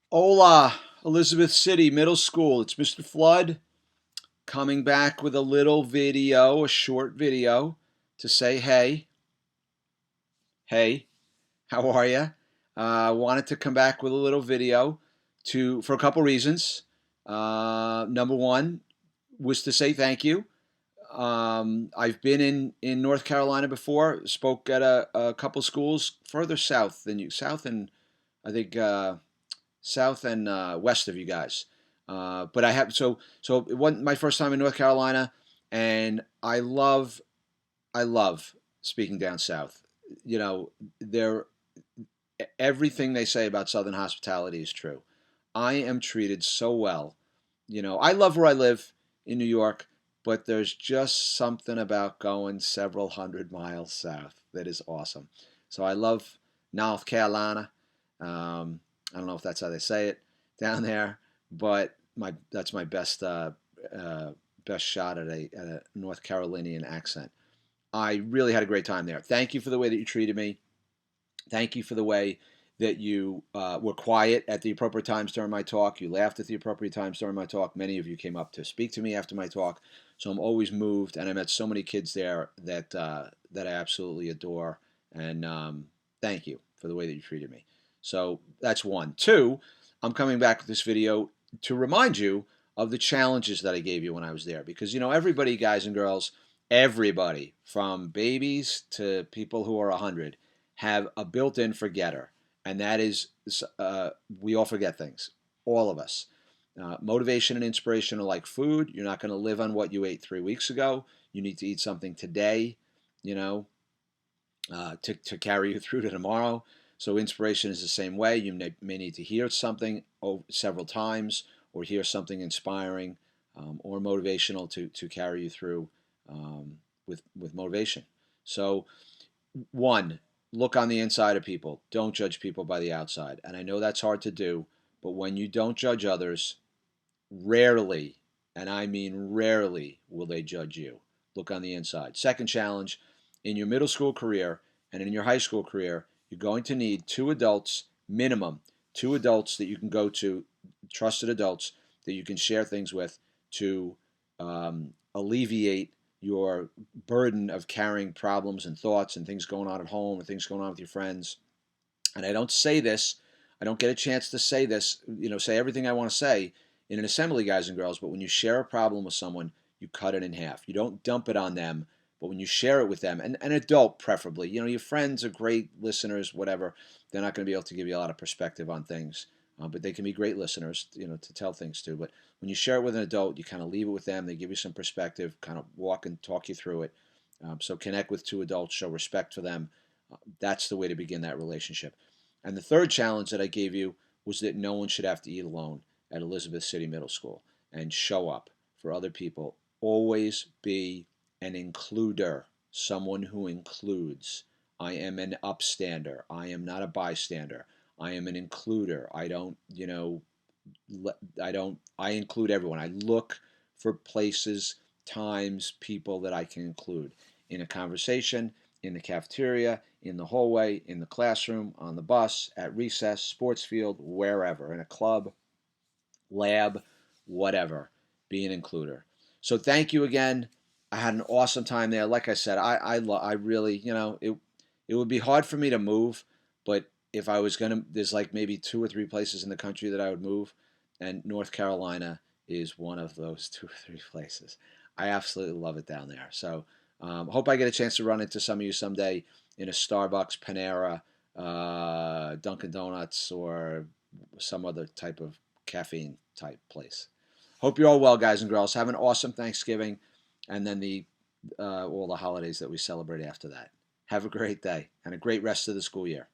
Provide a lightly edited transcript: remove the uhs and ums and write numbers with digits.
Hola, Elizabeth City Middle School. It's Mr. Flood coming back with a little video, a short video to say, hey, how are you? Wanted to come back with a little video for a couple reasons. Number one was to say thank you. I've been in North Carolina before. Spoke at a couple schools further south than you, south and I think south and west of you guys. But I have so it wasn't my first time in North Carolina, and I love speaking down south. You know, they're everything they say about Southern hospitality is true. I am treated so well. I love where I live in New York, but there's just something about going several hundred miles south that is awesome. So I love North Carolina. I don't know if that's how they say it down there, but that's my best shot at a North Carolinian accent. I really had a great time there. Thank you for the way that you treated me. Thank you for the way that you were quiet at the appropriate times during my talk. You laughed at the appropriate times during my talk. Many of you came up to speak to me after my talk. So I'm always moved, and I met so many kids there that I absolutely adore. And thank you for the way that you treated me. So that's one. Two, I'm coming back with this video to remind you of the challenges that I gave you when I was there. Because, everybody, guys and girls, everybody from babies to people who are 100 have a built-in forgetter, and that is we all forget things, all of us. Motivation and inspiration are like food. You're not going to live on what you ate 3 weeks ago. You need to eat something today, you know, to carry you through to tomorrow. So inspiration is the same way. You may need to hear something several times, or hear something inspiring or motivational to carry you through with motivation. So one, look on the inside of people. Don't judge people by the outside. And I know that's hard to do, but when you don't judge others, rarely, and I mean rarely, will they judge you. Look on the inside. Second challenge, in your middle school career and in your high school career, you're going to need two adults, minimum, two adults that you can go to, trusted adults that you can share things with to alleviate your burden of carrying problems and thoughts and things going on at home and things going on with your friends. And I don't say this, I don't get a chance to say this, say everything I want to say in an assembly, guys and girls, but when you share a problem with someone, you cut it in half. You don't dump it on them, but when you share it with them, and an adult preferably, your friends are great listeners, whatever. They're not going to be able to give you a lot of perspective on things, but they can be great listeners, to tell things to. But when you share it with an adult, you kind of leave it with them. They give you some perspective, kind of walk and talk you through it. So connect with two adults, show respect for them. That's the way to begin that relationship. And the third challenge that I gave you was that no one should have to eat alone at Elizabeth City Middle School, and show up for other people. Always be an includer, someone who includes. I am an upstander. I am not a bystander. I am an includer. I include everyone. I look for places, times, people that I can include in a conversation, in the cafeteria, in the hallway, in the classroom, on the bus, at recess, sports field, wherever, in a club, lab, whatever. Be an includer. So thank you again. I had an awesome time there. Like I said, I really, it would be hard for me to move, but if I was gonna, there's like maybe two or three places in the country that I would move, and North Carolina is one of those two or three places. I absolutely love it down there. So hope I get a chance to run into some of you someday in a Starbucks, Panera, Dunkin' Donuts, or some other type of caffeine type place. Hope you're all well, guys and girls. Have an awesome Thanksgiving, and then the all the holidays that we celebrate after that. Have a great day and a great rest of the school year.